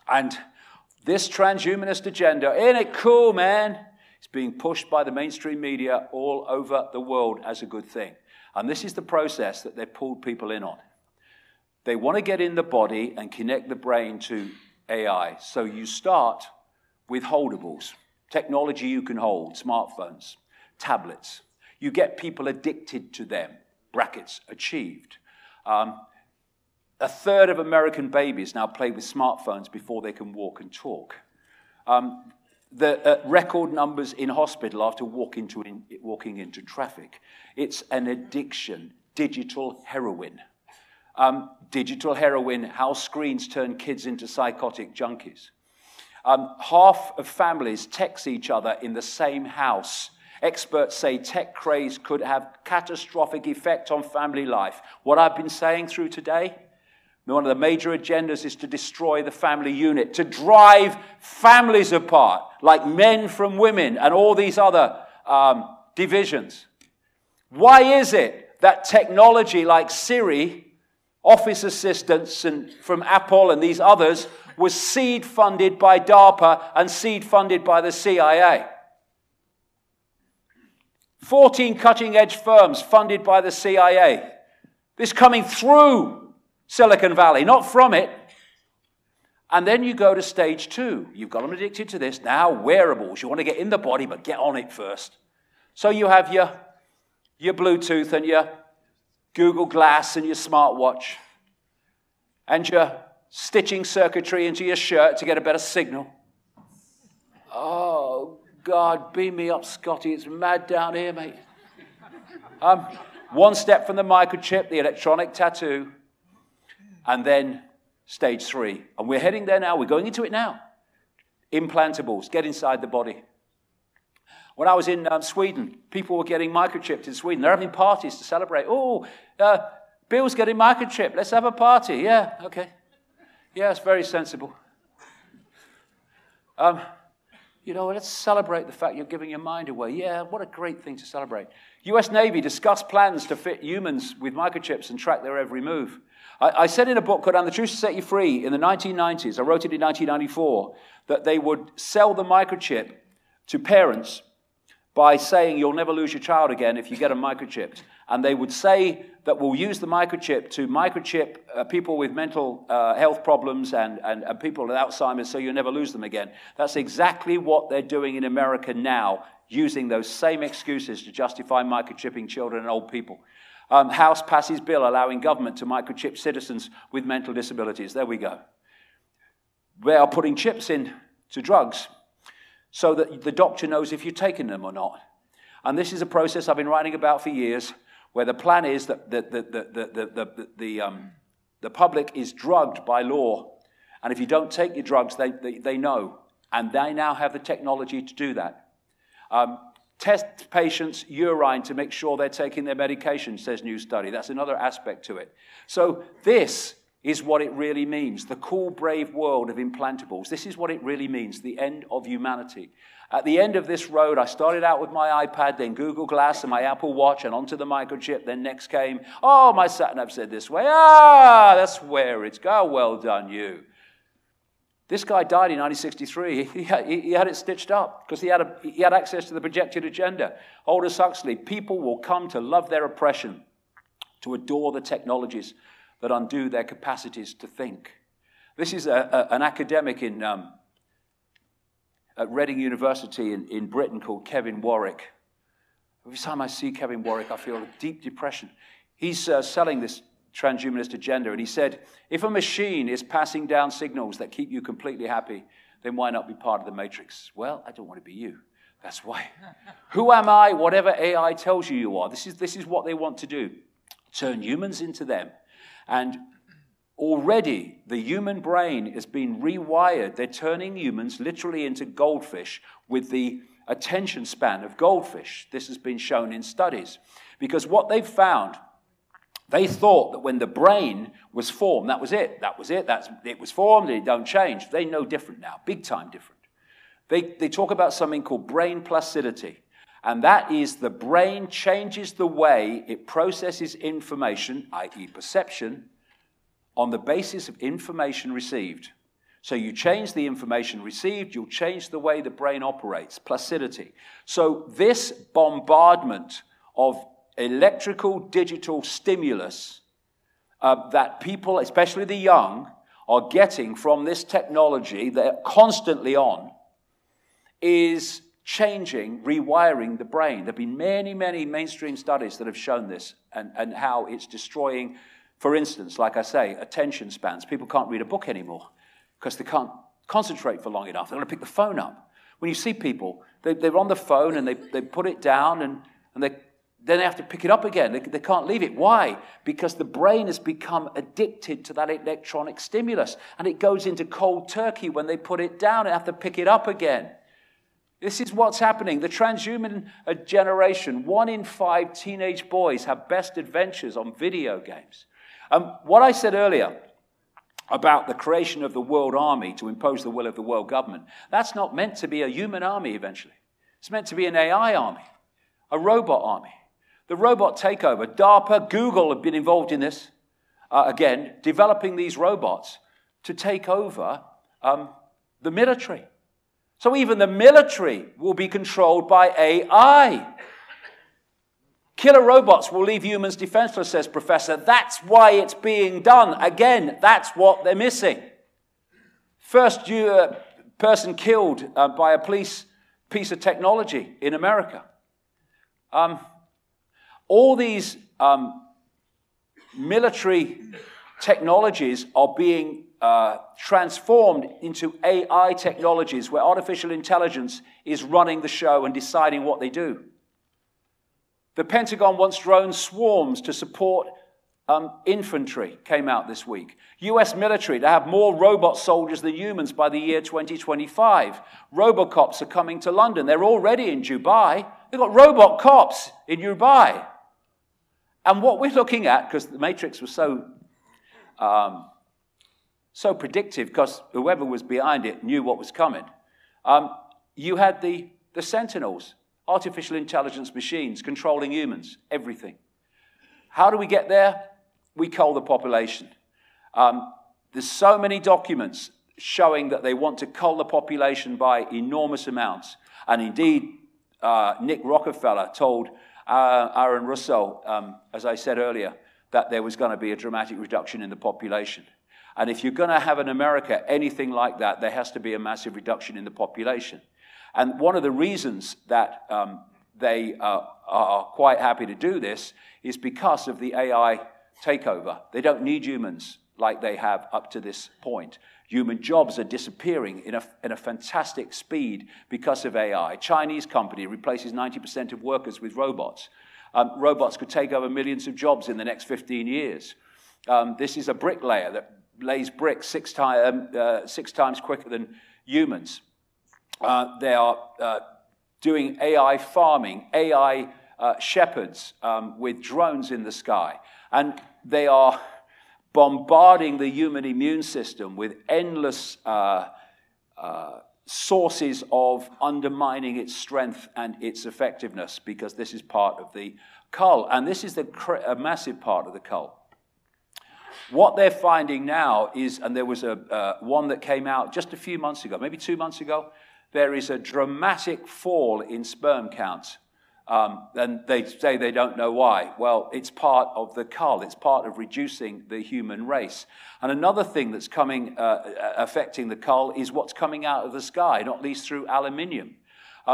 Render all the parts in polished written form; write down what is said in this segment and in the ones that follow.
And this transhumanist agenda, ain't it cool, man? It's being pushed by the mainstream media all over the world as a good thing. And this is the process that they've pulled people in on. They want to get in the body and connect the brain to AI. So you start with holdables, technology you can hold, smartphones, tablets. You get people addicted to them, brackets, achieved. A third of American babies now play with smartphones before they can walk and talk. The record numbers in hospital after walking into traffic. It's an addiction, digital heroin. Digital heroin, how screens turn kids into psychotic junkies. Half of families text each other in the same house. Experts say tech craze could have catastrophic effect on family life. What I've been saying through today, one of the major agendas is to destroy the family unit, to drive families apart, like men from women and all these other divisions. Why is it that technology like Siri, Office assistants and from Apple and these others was seed funded by DARPA and seed funded by the CIA? 14 cutting-edge firms funded by the CIA. This coming through Silicon Valley, not from it. And then you go to stage 2. You've got them addicted to this. Now, wearables. You want to get in the body, but get on it first. So you have your Bluetooth and your Google Glass and your smartwatch. And your stitching circuitry into your shirt to get a better signal. Oh, God, beam me up, Scotty. It's mad down here, mate. One step from the microchip, the electronic tattoo, and then stage 3. And we're heading there now. We're going into it now. Implantables, get inside the body. When I was in Sweden, people were getting microchipped in Sweden. They're having parties to celebrate. Oh, Bill's getting microchipped. Let's have a party. Yeah, okay. Yeah, it's very sensible. Let's celebrate the fact you're giving your mind away. Yeah, what a great thing to celebrate. US Navy discussed plans to fit humans with microchips and track their every move. I said in a book called And the Truth to Set You Free in the 1990s, I wrote it in 1994, that they would sell the microchip to parents by saying you'll never lose your child again if you get them microchipped. And they would say that we'll use the microchip to microchip people with mental health problems and people with Alzheimer's so you'll never lose them again. That's exactly what they're doing in America now, using those same excuses to justify microchipping children and old people. House passes bill allowing government to microchip citizens with mental disabilities. There we go. They are putting chips in to drugs so that the doctor knows if you're taking them or not. And this is a process I've been writing about for years, where the plan is that the public is drugged by law. And if you don't take your drugs, they know. And they now have the technology to do that. Test patients' urine to make sure they're taking their medication, says new study. That's another aspect to it. So this is what it really means, the cool, brave world of implantables. This is what it really means, the end of humanity. At the end of this road, I started out with my iPad, then Google Glass and my Apple Watch, and onto the microchip. Then next came, oh, my sat-nav said this way. Ah, that's where it's going. Well done, you. This guy died in 1963. He had it stitched up because he had access to the projected agenda. Aldous Huxley, people will come to love their oppression, to adore the technologies that undo their capacities to think. This is an academic at Reading University in Britain called Kevin Warwick. Every time I see Kevin Warwick, I feel a deep depression. He's selling this transhumanist agenda, and he said, if a machine is passing down signals that keep you completely happy, then why not be part of the matrix? Well, I don't want to be you. That's why. Who am I? Whatever AI tells you you are. This is what they want to do. Turn humans into them. And already the human brain has been rewired. They're turning humans literally into goldfish with the attention span of goldfish. This has been shown in studies. Because what they've found, they thought that when the brain was formed, that was it. It was formed, it don't change. They know different now, big time different. They talk about something called brain plasticity. And that is the brain changes the way it processes information, i.e. perception, on the basis of information received. So you change the information received, you'll change the way the brain operates, placidity. So this bombardment of electrical digital stimulus that people, especially the young, are getting from this technology, they're constantly on, is changing, rewiring the brain. There have been many, many mainstream studies that have shown this and how it's destroying, for instance, like I say, attention spans. People can't read a book anymore because they can't concentrate for long enough. They're going to pick the phone up. When you see people, they're on the phone and they put it down and then they have to pick it up again. They can't leave it. Why? Because the brain has become addicted to that electronic stimulus. And it goes into cold turkey when they put it down and have to pick it up again. This is what's happening. The transhuman generation, 1 in 5 teenage boys have best adventures on video games. What I said earlier about the creation of the world army to impose the will of the world government, that's not meant to be a human army eventually. It's meant to be an AI army, a robot army. The robot takeover, DARPA, Google have been involved in this, again, developing these robots to take over the military. So even the military will be controlled by AI. Killer robots will leave humans defenseless, says Professor. That's why it's being done. Again, that's what they're missing. First person killed by a police piece of technology in America. All these military technologies are being transformed into AI technologies where artificial intelligence is running the show and deciding what they do. The Pentagon wants drone swarms to support infantry, came out this week. US military to have more robot soldiers than humans by the year 2025. Robocops are coming to London. They're already in Dubai. They've got robot cops in Dubai. And what we're looking at, because the Matrix was so predictive, because whoever was behind it knew what was coming, you had the Sentinels, artificial intelligence machines controlling humans, everything. How do we get there? We cull the population. There's so many documents showing that they want to cull the population by enormous amounts. And indeed, Nick Rockefeller told Aaron Russo, as I said earlier, that there was going to be a dramatic reduction in the population. And if you're going to have in America anything like that, there has to be a massive reduction in the population. And one of the reasons that they are quite happy to do this is because of the AI takeover. They don't need humans like they have up to this point. Human jobs are disappearing in a fantastic speed because of AI. A Chinese company replaces 90% of workers with robots. Robots could take over millions of jobs in the next 15 years. This is a bricklayer that lays bricks six times quicker than humans. They are doing AI farming, AI shepherds with drones in the sky. And they are bombarding the human immune system with endless sources of undermining its strength and its effectiveness, because this is part of the cull. And this is a massive part of the cull. What they're finding now is, and there was one that came out just a few months ago, maybe 2 months ago, there is a dramatic fall in sperm counts. And they say they don't know why. Well, it's part of the cull. It's part of reducing the human race. And another thing that's affecting the cull is what's coming out of the sky, not least through aluminium.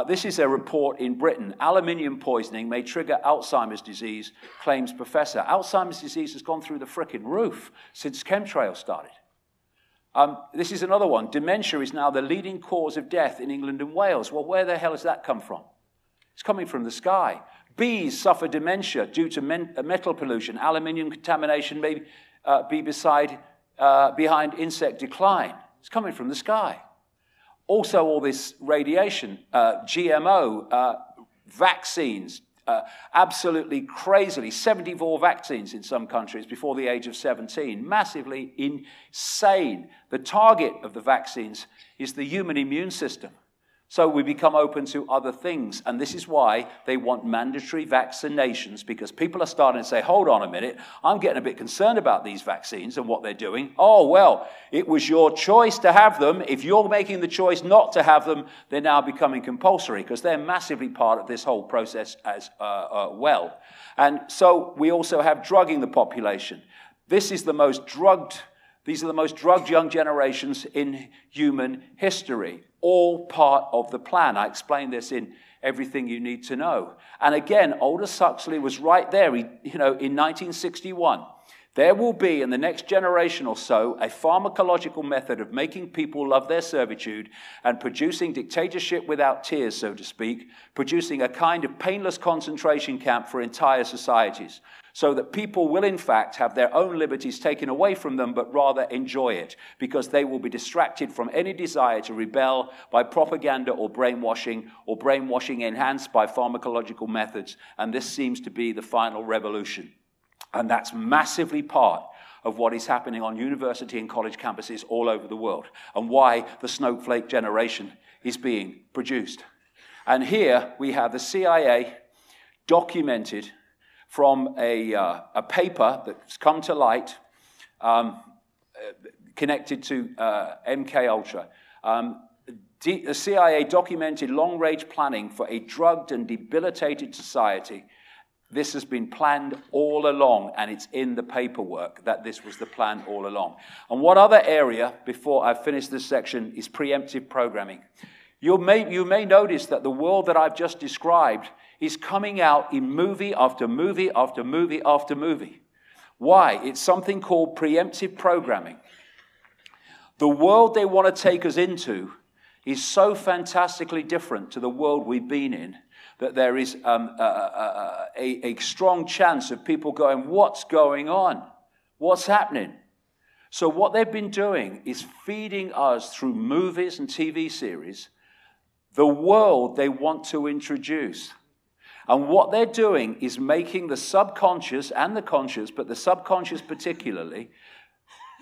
This is a report in Britain. Aluminium poisoning may trigger Alzheimer's disease, claims professor. Alzheimer's disease has gone through the frickin' roof since chemtrails started. This is another one. Dementia is now the leading cause of death in England and Wales. Well, where the hell has that come from? It's coming from the sky. Bees suffer dementia due to metal pollution. Aluminium contamination may be behind insect decline. It's coming from the sky. Also, all this radiation, GMO, vaccines, absolutely crazily, 74 vaccines in some countries before the age of 17, massively insane. The target of the vaccines is the human immune system. So we become open to other things. And this is why they want mandatory vaccinations, because people are starting to say, hold on a minute, I'm getting a bit concerned about these vaccines and what they're doing. Oh, well, it was your choice to have them. If you're making the choice not to have them, they're now becoming compulsory, because they're massively part of this whole process as well. And so we also have drugging the population. These are the most drugged young generations in human history, all part of the plan. I explain this in Everything You Need to Know. And again, Aldous Huxley was right there, in 1961. There will be, in the next generation or so, a pharmacological method of making people love their servitude and producing dictatorship without tears, so to speak, producing a kind of painless concentration camp for entire societies, so that people will, in fact, have their own liberties taken away from them, but rather enjoy it, because they will be distracted from any desire to rebel by propaganda or brainwashing enhanced by pharmacological methods. And this seems to be the final revolution. And that's massively part of what is happening on university and college campuses all over the world, and why the snowflake generation is being produced. And here we have the CIA documented from a paper that's come to light connected to MKUltra. The CIA documented long-range planning for a drugged and debilitated society. This has been planned all along, and it's in the paperwork that this was the plan all along. And one other area, before I finish this section, is preemptive programming. You may notice that the world that I've just described is coming out in movie after movie after movie after movie. Why? It's something called preemptive programming. The world they want to take us into is so fantastically different to the world we've been in that there is a strong chance of people going, what's going on? What's happening? So what they've been doing is feeding us through movies and TV series the world they want to introduce. And what they're doing is making the subconscious and the conscious, but the subconscious particularly,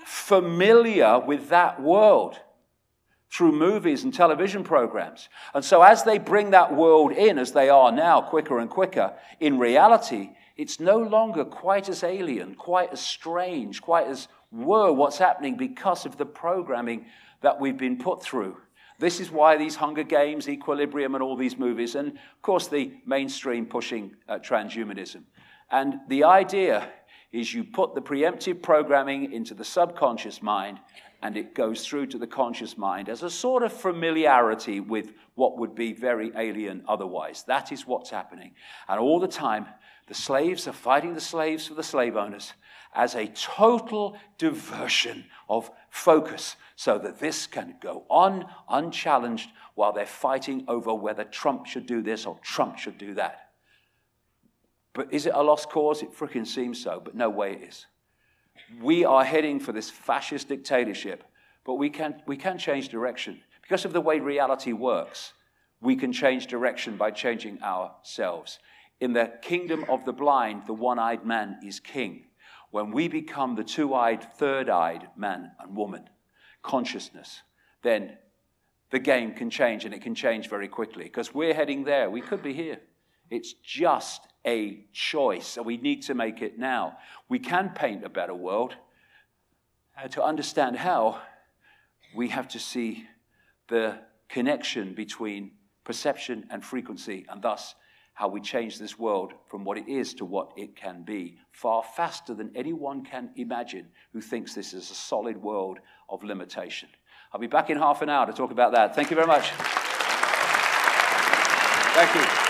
familiar with that world through movies and television programs. And so as they bring that world in, as they are now, quicker and quicker, in reality, it's no longer quite as alien, quite as strange, quite as, whoa, what's happening, because of the programming that we've been put through. This is why these Hunger Games, Equilibrium, and all these movies, and of course the mainstream pushing transhumanism. And the idea is you put the preemptive programming into the subconscious mind, and it goes through to the conscious mind as a sort of familiarity with what would be very alien otherwise. That is what's happening. And all the time, the slaves are fighting the slaves for the slave owners as a total diversion of focus, so that this can go on unchallenged while they're fighting over whether Trump should do this or Trump should do that. But is it a lost cause? It frickin' seems so, but no way it is. We are heading for this fascist dictatorship, but we can change direction. Because of the way reality works, we can change direction by changing ourselves. In the kingdom of the blind, the one-eyed man is king. When we become the two-eyed, third-eyed man and woman, consciousness, then the game can change, and it can change very quickly, because we're heading there. We could be here. It's just a choice, so we need to make it now. We can paint a better world. And to understand how, we have to see the connection between perception and frequency, and thus how we change this world from what it is to what it can be, far faster than anyone can imagine who thinks this is a solid world of limitation. I'll be back in half an hour to talk about that. Thank you very much. Thank you.